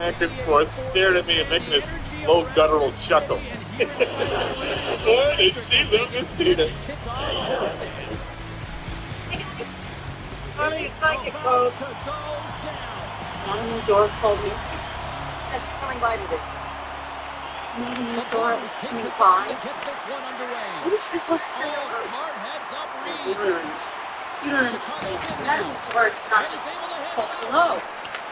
back and forth, stared at me and making this low guttural chuckle. Boy, they see them and see them. How do you psychic code? Zora called me. Yeah, she's coming by today. Zora is coming by. What is she supposed to say? You don't understand. Madame Zora does not just say hello.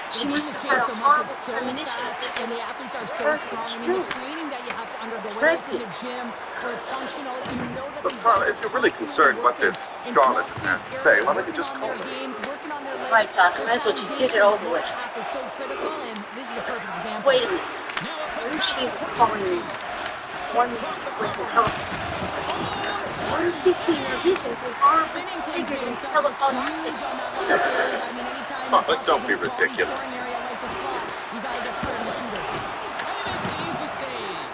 She must have had a horrible premonition of thinking and the athletes are so strong. I mean, the training that you have to undergo, whether it's in the gym or it's functional, you know that But Carla, if you're really concerned what this charlatan has to say, why don't you just call her? Right, Doc. I might as well just get it over with. Wait a minute. What if she was calling me one with intelligence? What if she's seeing her vision through horrible figures and telephone message? Carla, don't be ridiculous. You gotta get square to the shooter. Easy save.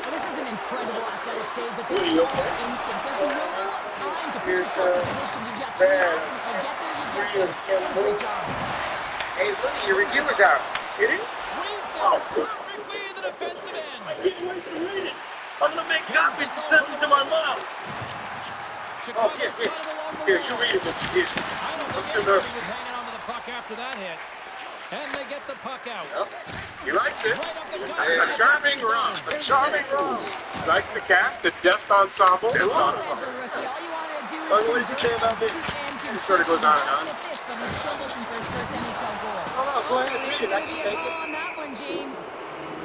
Well, this is an incredible athletic save, but this is all instincts. There's no time to put yourself in position. You just react. If you get there, you get there. What a great job. Hey, look, your review is out. It is? Oh, Perfectly in the defensive end. I can't wait to read it. I'm gonna make copies and send them to my mom. Oh, yes. Here, you read it with the dishes. I'm too nervous. Hanging on to the puck after that hit. And they get the puck out. Yep. He likes it. A charming run. A charming run. Likes the cast, the depth ensemble. Depth ensemble. What does he say about this? He sort of goes on and on. But he's still looking for his first NHL goal. Oh, no, go ahead and read it. I It's can gonna be a take call it. on that one, James.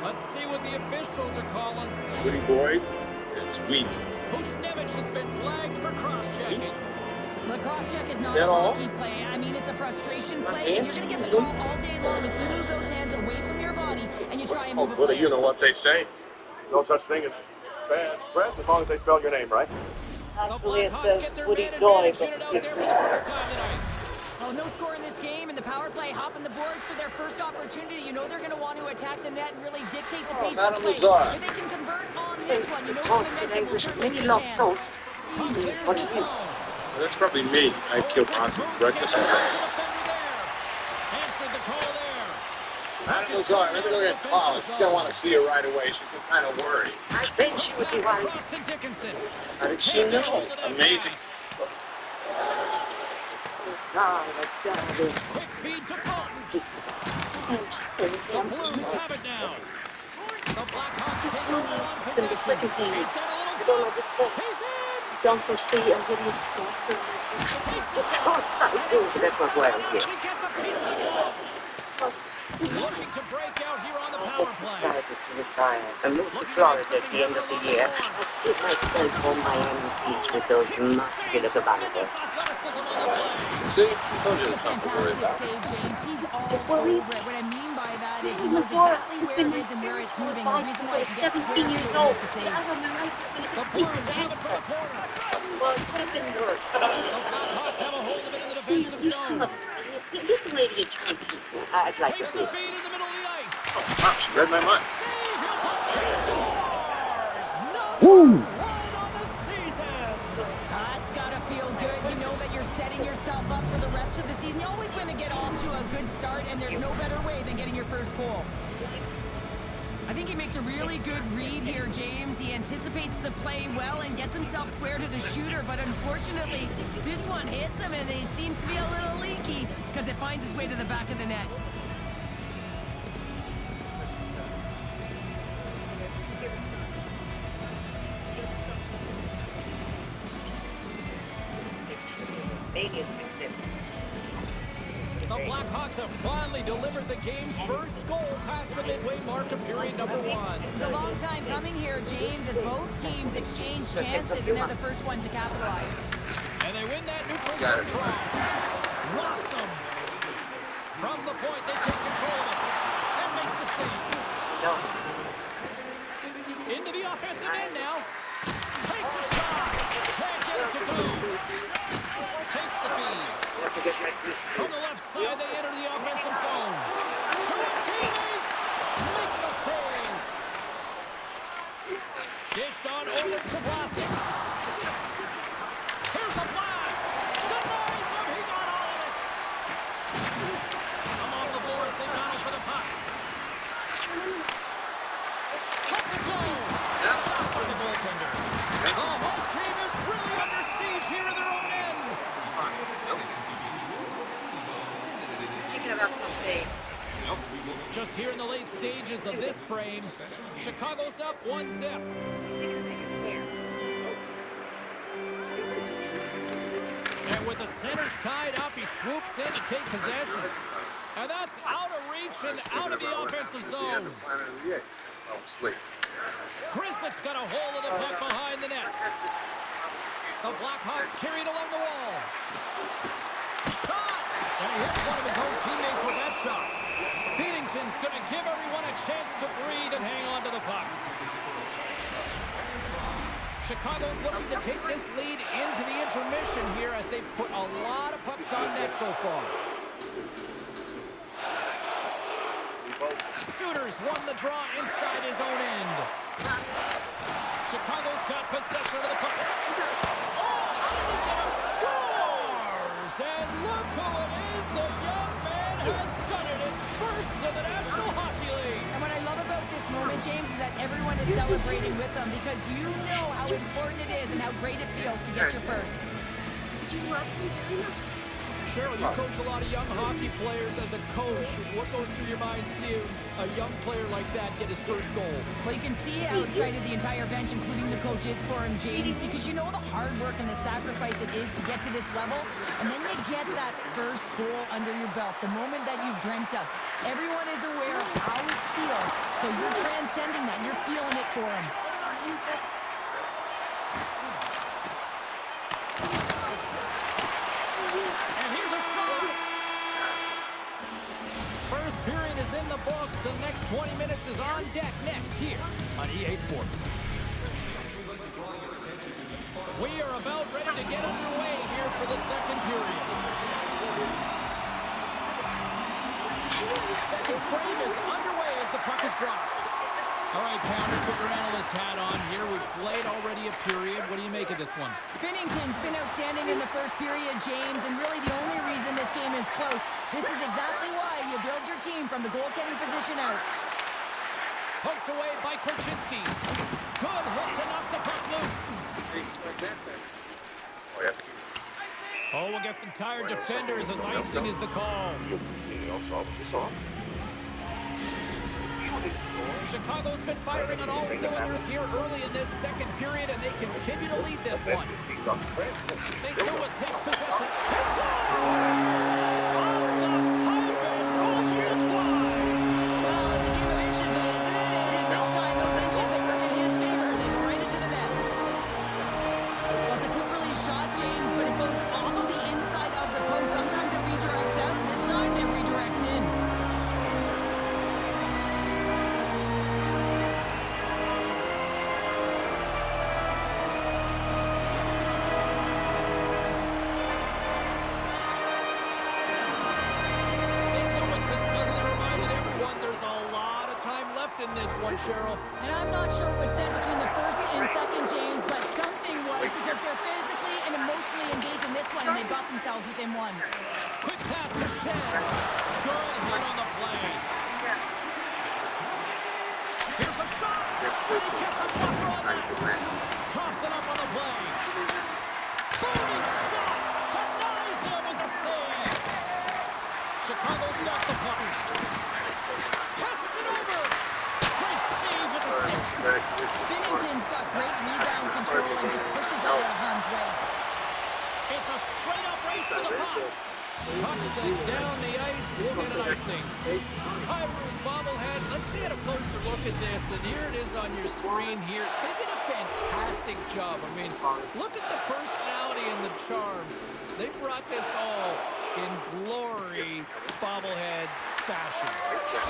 Let's see what the officials are calling. Woody Boyd is weak. Buchnevich has been flagged for cross-checking. The cross-check is not Is that a all? hockey play. I mean, it's a frustration My play, and hands? you're going to get the call all day long if you move those hands away from your body and you try and Oh, move a Woody, player. you know what they say. No such thing as bad press as long as they spell your name right. Actually, it says Woody Doy, but this week. Oh, no score in this game, and the power play hopping the boards for their first opportunity. You know they're going to want to attack the net and really dictate the pace of play. If they can convert on this one, you know the momentum will certainly Many stand a love chance. toast. What do you think? Well, that's probably me. I killed Oscar breakfast. Answered the call there. Madam Lazar, let me look at Paula. She don't want to see her right away. She's been kind of worried. I think she would be right. Across to Dickinson. How did she know? Amazing. Quick feed to Fulton. Just seems so The damn Blues easy. have it now. The Blackhawks Just take know over on it's going to be possession. quick and He's hands. got a I don't little understand. He's in. Don't foresee a hideous disaster in my future. Takes the shot. Oh, something to do with that one way here. She gets a piece of the ball. Looking to break out here on the power play. Decided to retire and move to Florida at the end of the year. I'll see myself on Miami Beach with those muscular caballos. Athleticism on the play. See? I told you This is a there's something to worry fantastic about. save, James. He's all worry? over it. What I mean by that is he Madam knows Lazar exactly has where been it my is and where it's spiritual moving. The advisor reason since why I he was can get 17 square years to it old. with the But save. I don't know how The to complete Blues have it disaster. for the corner. Well, it could have been worse. The Blackhawks have a hold of it in the See, defensive you zone. son of get the lady a drink. I'd like to Takes see the it. feed in the middle of the ice. Wow, she read my mind. Woo! On the season. That's got to feel good. You know that you're setting yourself up for the rest of the season. You always want to get off to a good start, and there's no better way than getting your first goal. I think he makes a really good read here, James. He anticipates the play well and gets himself square to the shooter, but unfortunately, this one hits him, and he seems to be a little leaky because it finds its way to the back of the net. The Blackhawks have finally delivered the game's first goal past the midway mark of period number one. It's a long time coming here, James, as both teams exchange chances, and they're the first one to capitalize. And they win that neutral zone draw. Rocks them. From the point, they take control of it. And makes the save. Into the offensive end now. Takes a shot. Can't get it to go. Takes the feed. From the left side, they enter the offensive zone. To his teammate. Makes a save. Dished on over to Vlasic. Here's a blast. Denies him. He got all of it. Come on the board. St. Donald for the puck. Just here in the late stages of this frame, Chicago's up 1-0. And with the centers tied up, he swoops in to take possession. And that's out of reach and out of the offensive zone. Grizzlick's got a hold of the puck behind the net. The Blackhawks carried along the wall. Shot! And he hits one of his own teammates with that shot. Beatington's going to give everyone a chance to breathe and hang on to the puck. Chicago's looking to take this lead into the intermission here as they've put a lot of pucks on net so far. Suter's won the draw inside his own end. Chicago's got possession of the puck. Oh, how did he get him? Scores! And look who it is. The young man has done it. His first in the National Hockey League. And what I love about this moment, James, is that everyone is celebrating with them because you know how important it is and how great it feels to get your first. Cheryl, you coach a lot of young hockey players. As a coach, what goes through your mind seeing a young player like that get his first goal? Well, you can see how excited the entire bench, including the coach, is for him, James, because you know the hard work and the sacrifice it is to get to this level, and then you get that first goal under your belt, the moment that you've dreamt of. Everyone is aware of how it feels, so you're transcending that. You're feeling it for him. First period is in the books. The next 20 minutes is on deck next here on EA Sports. We are about ready to get underway here for the second period. Second frame is underway as the puck is dropped. All right, Towner, put your analyst hat on here. We've played already a period. What do you make of this one? Binnington's been outstanding in the first period, James, and really the only reason this game is close. This is exactly why you build your team from the goaltending position out. Poked away by Korchinski. Good hit to knock the puck loose. Oh, we'll get some tired defenders as icing is the call. Chicago's been firing on all cylinders here early in this second period, and they continue to lead this one. St. Louis takes possession. He scores! Off the pipe and rolls to the twine. Well, it's a game of inches, isn't it? And this time, those inches, they work in his favor. They go right into the net. Well, it's a quick release shot, James, but it goes off of the inside of the post. Sometimes it redirects out. This time, it redirects in. In this one, Cheryl. And I'm not sure what was said between the first and second, James, but something was because they're physically and emotionally engaged in this one, and they got themselves within one. Quick pass to Shen. Good hit on the play. Here's a shot. And he gets a blocker on that. Coughs it up on the play. Booming shot. Denies him with the save. Chicago's got the puck. Passes it over. Great save with the stick. Binnington's got great rebound control and just pushes it out of harm's way. It's a straight-up race to the puck. Puck sent down the ice. We'll get an icing. Kyrie's bobblehead. Let's see at a closer look at this. And here it is on your screen here. They did a fantastic job. I mean, look at the personality and the charm. They brought this all in glory bobblehead fashion.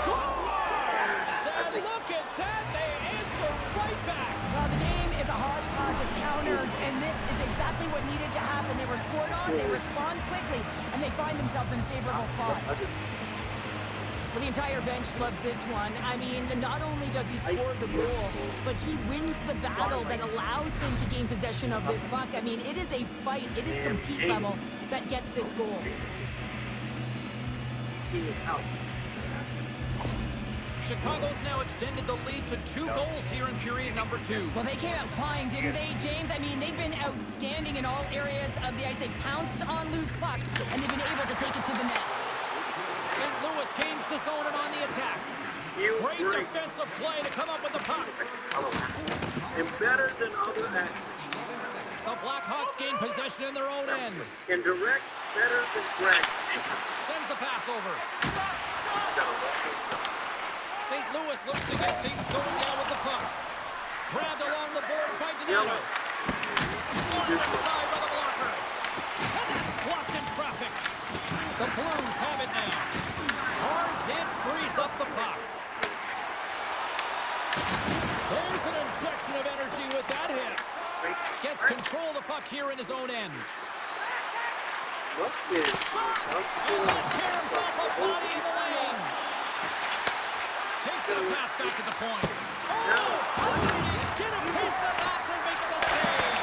Scores! And look at that. They answer right back. Well, the game is a hodgepodge of counters, and this is exactly what needed to happen. They were scored on, they respond quickly, and they find themselves in a favorable spot. Well, the entire bench loves this one. I mean, not only does he score the goal, but he wins the battle that allows him to gain possession of this puck. I mean, it is a fight, it is compete level that gets this goal. Chicago's now extended the lead to 2 goals here in period number 2. Well, they came out flying, didn't they, James? I mean, they've been outstanding in all areas of the ice. They pounced on loose pucks, and they've been able to take it to the net. St. Louis Blackhawks gains the zone and on the attack. Great defensive play to come up with the puck. And better than other acts. The Blackhawks gain possession in their own end. And direct, better than drag. Sends the pass over. St. Louis looks to get things going down with the puck. Grabbed along the boards by Donato. Swung aside by the blocker. And that's blocked in traffic. The Blues have it now. Hard hit frees up the puck. There's an injection of energy with that hit. Gets control of the puck here in his own end. And that caroms off a body in the lane. Takes that pass back at the point. Oh! Get a piece of that to make the save.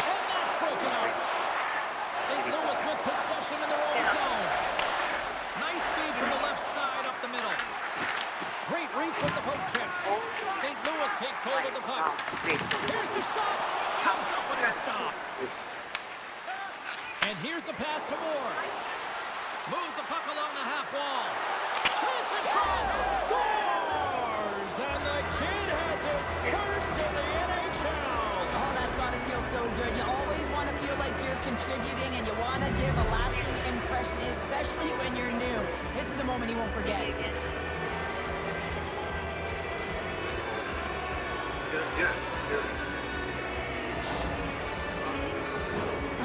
And that's broken up. St. Louis with possession in their own zone. Nice feed from the left side up the middle. Great reach with the poke check. St. Louis takes hold of the puck. Here's a shot. Comes up with a stop. And here's the pass to Moore. Moves the puck along the half wall. Chance in front. Scores! And the kid has his first in the NHL. Oh, that's got to feel so good. You always want to feel like you're contributing and you want to give a lasting impression, especially when you're new. This is a moment he won't forget.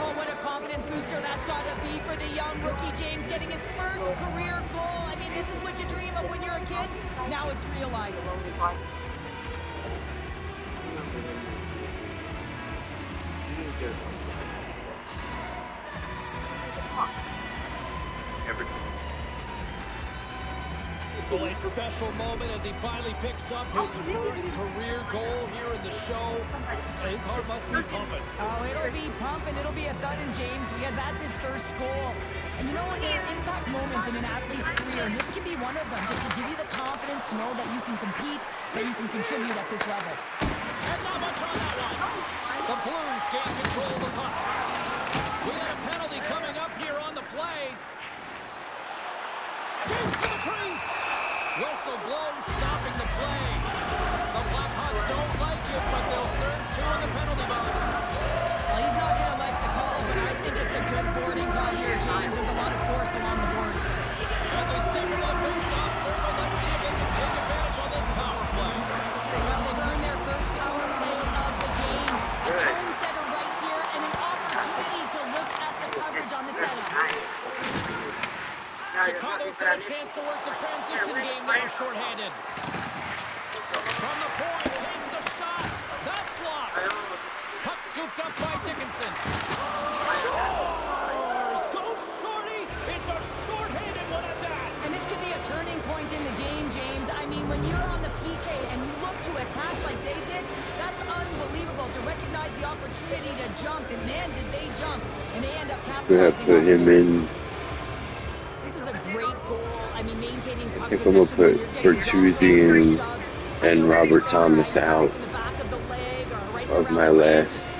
Oh, what a confidence booster that's got to be for the young rookie James getting his first career goal. I mean, this is what you dream of when you're a kid. Now it's realized. Well, a special moment as he finally picks up his first career goal here in the show. His heart must be pumping. Oh, it'll be pumping. It'll be a thud in James because that's his first goal. And you know what? There are impact moments in an athlete's career, and this can be one of them, just to give you the confidence to know that you can compete, that you can contribute at this level. And not much on that one. The Blues gain control of the puck. We got a penalty coming up here on the play. Skates to the crease. Whistle blows, stopping the play. The Blackhawks don't like it, but they'll serve two in the penalty box. Well, he's not going to like the call, but I think it's a good boarding call here, James. There's a lot of force along the boards. As they step into the face-off circle, let's see if they can take advantage on this power play. Well, they've earned their first power play of the game. A tone setter right here and an opportunity to look at the coverage on the setup. Chicago's got a chance to work the transition game now, shorthanded. From the point, takes the shot. That's blocked. Puck scooped up by Dickinson. Scores! Go Shorty! It's a shorthanded one at that. And this could be a turning point in the game, James. I mean, when you're on the PK and you look to attack like they did, that's unbelievable to recognize the opportunity to jump. And man, did they jump. And they end up capitalizing. Put him in. Great goal. I mean, maintaining I think I'm going to put Bertuzzi and Robert Thomas out of my last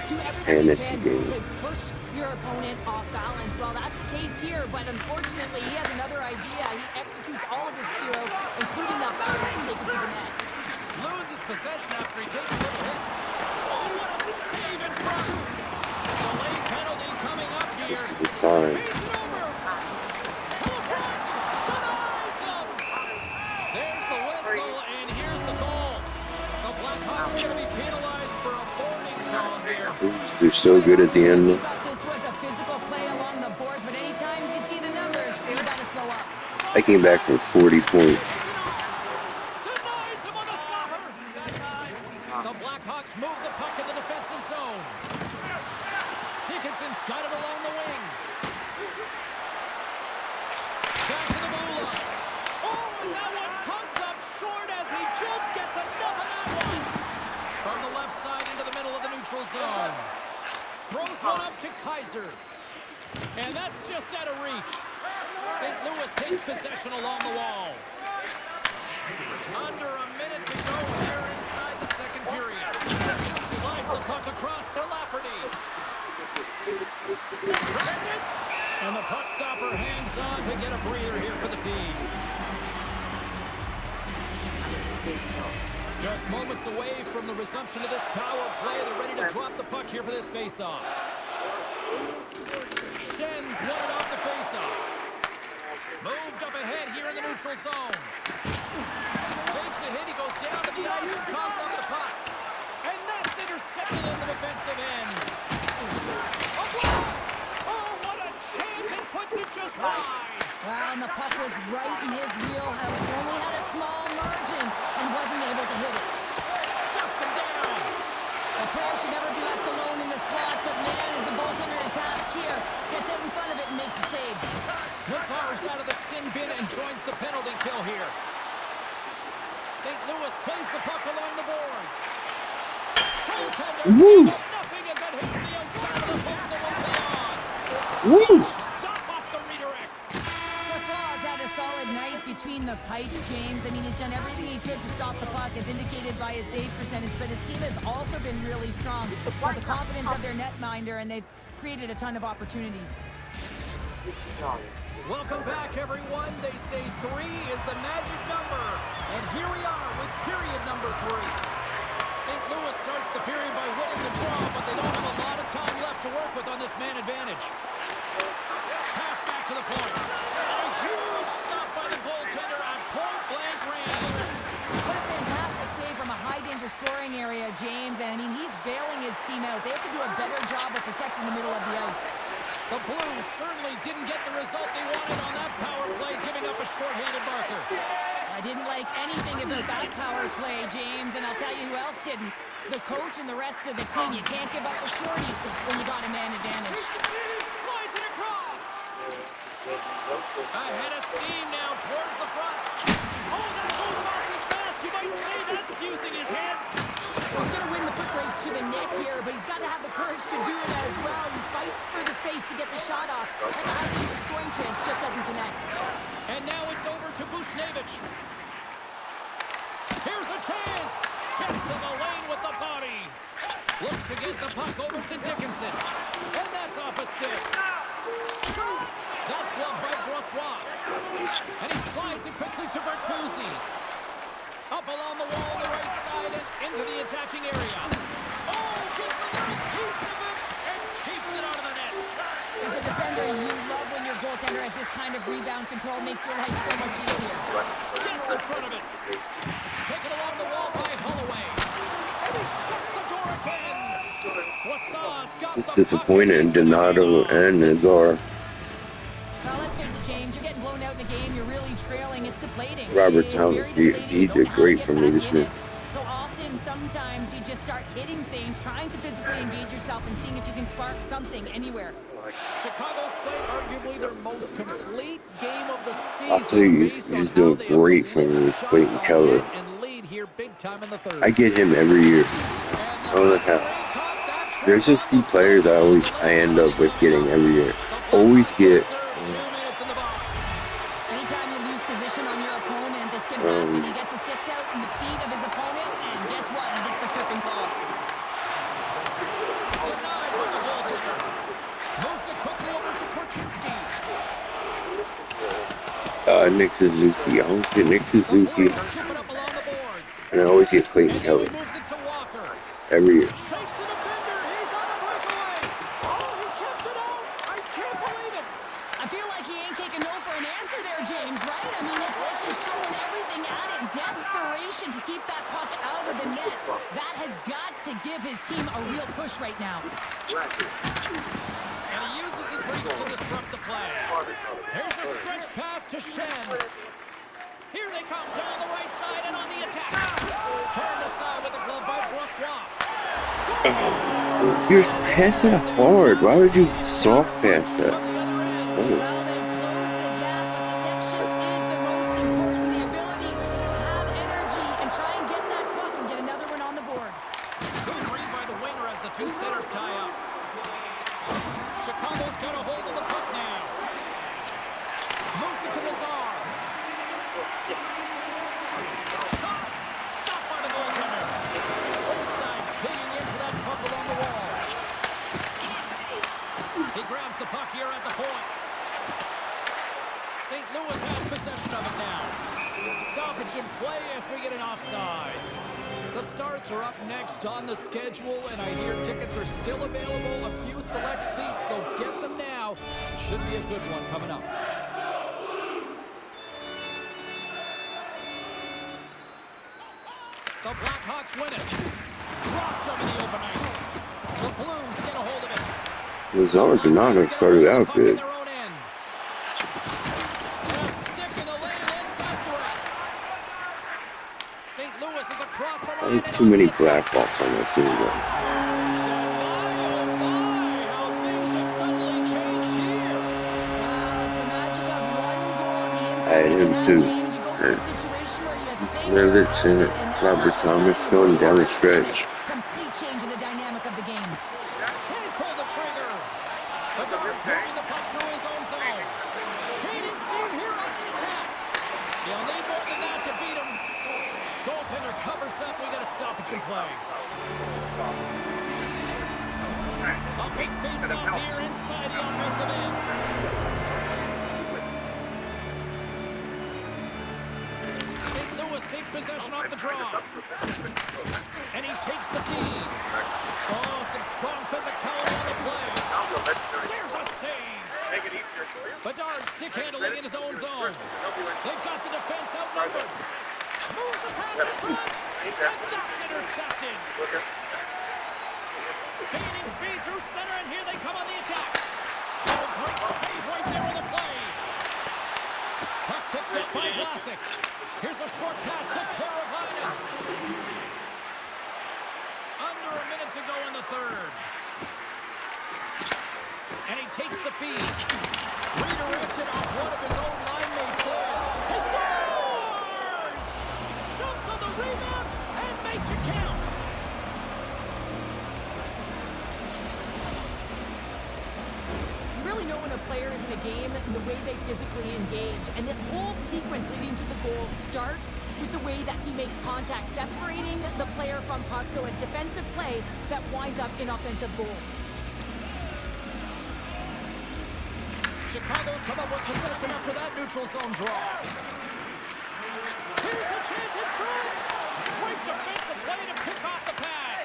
fantasy game. To push your opponent off balance. Well, that's the case here, but unfortunately, he has another idea. He executes all of his skills, including that balance to take it to the net. Loses possession after he takes a little hit. Oh, what a save in front. Delayed penalty coming up here. This is the sign. They're so good at the end. This was a physical play along the boards, but anytime you see the numbers, you gotta slow up. I came back from 40 points. Denies him on the slapper. The Blackhawks move the puck in the defensive zone. Dickinson's got it along the wing. Back to the goal line. Oh, and that one comes up short as he just gets enough of that one. From the left side into the middle of the neutral zone. Throws one up to Kaiser. And that's just out of reach. St. Louis takes possession along the wall. Under a minute to go here inside the second period. Slides the puck across to Lafferty. Press it. And the puck stopper hangs on to get a breather here for the team. Just moments away from the resumption of this power play. They're ready to drop the puck here for this faceoff. Schen's won it off the faceoff. Moved up ahead here in the neutral zone. Takes a hit. He goes down to the ice and coughs up the puck. And that's intercepted in the defensive end. A blast! Oh, what a chance! It puts it just wide. Wow, and the puck was right in his wheelhouse. He only had a small margin and wasn't able to hit it. Shuts him down. A player should never be left alone in the slot, but man, is the goaltender to task here. Gets out in front of it and makes the save. Lazar's out of the sin bin and joins the penalty kill here. St. Louis plays the puck along the boards. Goaltender gives nothing as it hits the outside of the post and will play on. Woo! Stop off the redirect. Francois has had a solid night between the pipes, James. I mean, he's done everything he could to stop the puck, as indicated by his save percentage, but his team has also been really strong. Got the confidence of their netminder, and they've created a ton of opportunities. Welcome back, everyone. They say 3 is the magic number. And here we are with period number 3. St. Louis starts the period by winning the draw, but they don't have a lot of time left to work with on this man advantage. Pass back to the point. And a huge stop by the goaltender at point-blank range. What a fantastic save from a high-danger scoring area, James. And, I mean, he's bailing his team out. They have to do a better job of protecting the middle of the ice. The Blues certainly didn't get the result they wanted on that power play, giving up a shorthanded marker. I didn't like anything about that power play, James, and I'll tell you who else didn't. The coach and the rest of the team. You can't give up a shorty when you got a man advantage. Slides it across. Ahead of steam now towards the front. Oh, that goes off his mask. You might say that's using his hand. He's going to win the foot race to the net here, but he's got to have the courage to do it as well. He fights for the space to get the shot off. That high-danger scoring chance just doesn't connect. And now it's over to Bushnevich. Here's a chance. Gets in the lane with the body. Looks to get the puck over to Dickinson. And that's off a stick. That's gloved by Brossois. And he slides it quickly to Bertuzzi. Up along the wall on the right side and into the attacking area. Oh, gets a little piece of it and keeps it out of the net. As a defender, you love when your goaltender has this kind of rebound control. Makes your life so much easier. Gets in front of it. Taken along the wall by Holloway. And he shuts the door again. Wassau's got Just the disappointed in Donato and Nazar. Now, let's face it, James. You're getting blown out in a game. You're really trailing. It's deflating. Robert It's Thomas, very he deflating. You don't did know how to great get for me back this in year. it. So often, sometimes you just start hitting things, trying to physically engage yourself and seeing if you can spark something anywhere. Chicago's played arguably their most complete game of the season. I'll tell you, he's doing great for me with Clayton Keller. And lead here big time in the third. I get him every year. I don't know how. There's just few players I end up with getting every year. Always get. Anytime you lose position on your opponent, this can happen. He gets the sticks out in the feet of his opponent, and guess what? He gets the tripping call. Denied by the goaltender. Moves it quickly over to Korchinski. Nick Suzuki. I always get Nick Suzuki. Scoop it up along the boards. And I always get Clayton Keller. Moves it to Walker. Every year. Shakes the defender. He's on a breakaway. Oh, he kept it out. I can't believe it. I feel like he ain't taking no for an answer there, James, right? I mean, it's like he's throwing everything at it. Desperation to keep that puck out of the net. That has got to give his team a real push right now. And he uses his reach to disrupt the play. Here's a stretch pass to Schenn. Here they come down the right side and on the attack. Turned aside with a glove by Brossois. You're passing it hard. Why would you soft pass that? Well, they've closed the gap, but the next shift is the most important. The ability to have energy and try and get that puck and get another one on the board. Good read by the winger as the two centers tie up. Chicago's got a hold of the puck now. Moves it to Nazar. Shot! Stopped by the goaltender. Both sides digging in for that puck along the wall. He grabs the puck here at the point. play as we get an offside. The Stars are up next on the schedule, and I hear tickets are still available, a few select seats, so get them now. Should be a good one coming up. The Blackhawks win it. Dropped them in the open ice. The Blues get a hold of it. The Zones did not have started out good. I had too many Blackhawks on that team, though. I had him too. Revich and Robert Thomas going down the stretch. Complete change in the dynamic of the game. Can't pull the trigger. The guard's moving the puck through his own zone. Gaining steam here on the attack. He'll need more than that to beat him. Goaltender covers up. We got to stop it from play. A big face-off here inside the offensive end. St. Louis takes possession off the draw. And he takes the feed. Oh, some strong physicality on the play. There's a save. Bedard stick handling in his own zone. They've got the defense outnumbered. Moves the pass in front. And that's intercepted. Gaining speed through center, and here they come on the attack. Oh, great save right there on the play. Puck picked up by Vlasic. Here's a short pass to Teravainen. Under a minute to go in the third. And he takes the feed. Redirected off one of his own line mates there. He scores! Jumps on the rebound and makes it count. You really know when a player is in a game and the way they physically engage. And this whole sequence leading to the goal starts with the way that he makes contact, separating the player from puck, so a defensive play that winds up in offensive goal. Chicago's come up with possession after that neutral zone draw. Here's a chance in front. Great defensive play to pick off the pass.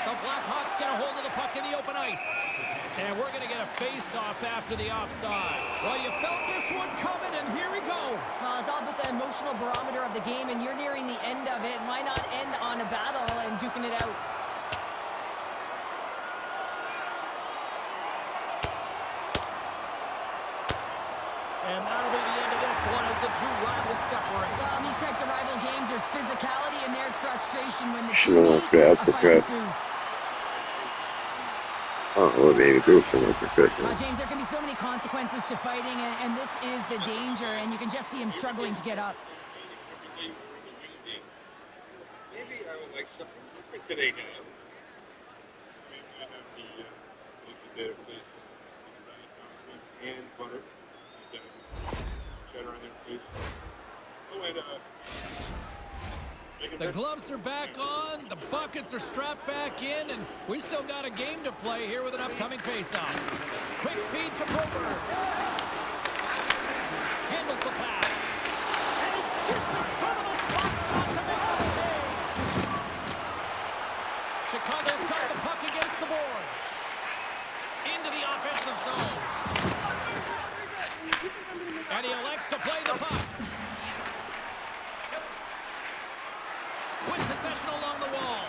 The Blackhawks get a hold of the puck in the open ice. And we're going to get a face-off after the offside. Well, you felt this one coming, and here we go. Well, it's all about the emotional barometer of the game, and you're nearing the end of it. Why not end on a battle and duking it out? And that'll be the end of this one as the two rivals separate. Well, in these types of rival games, there's physicality and there's frustration when the Should have left the uppercut. Oh, well, maybe go for an uppercut. James, there can be so many consequences to fighting, and this is the danger, and you can just see him struggling to get up. Maybe I would like something different today, guys. Maybe I have the better place and butter. Cheddar on their face. Oh, wait, the gloves are back on, the buckets are strapped back in, and we still got a game to play here with an upcoming face-off. Quick feed to Broberg. Handles the pass. And he gets in front of the slot shot to make the save. Chicago's got the puck against the boards. Into the offensive zone. And he elects to play the puck. With possession along the wall.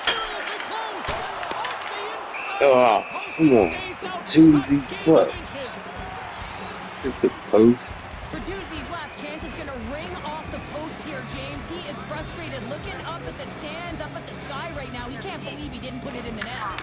Seriously close. Off the inside. Oh, come on. Toozy, what? Hit the post. Bertuzzi's last chance is going to ring off the post here, James. He is frustrated, looking up at the stands, up at the sky right now. He can't believe he didn't put it in the net.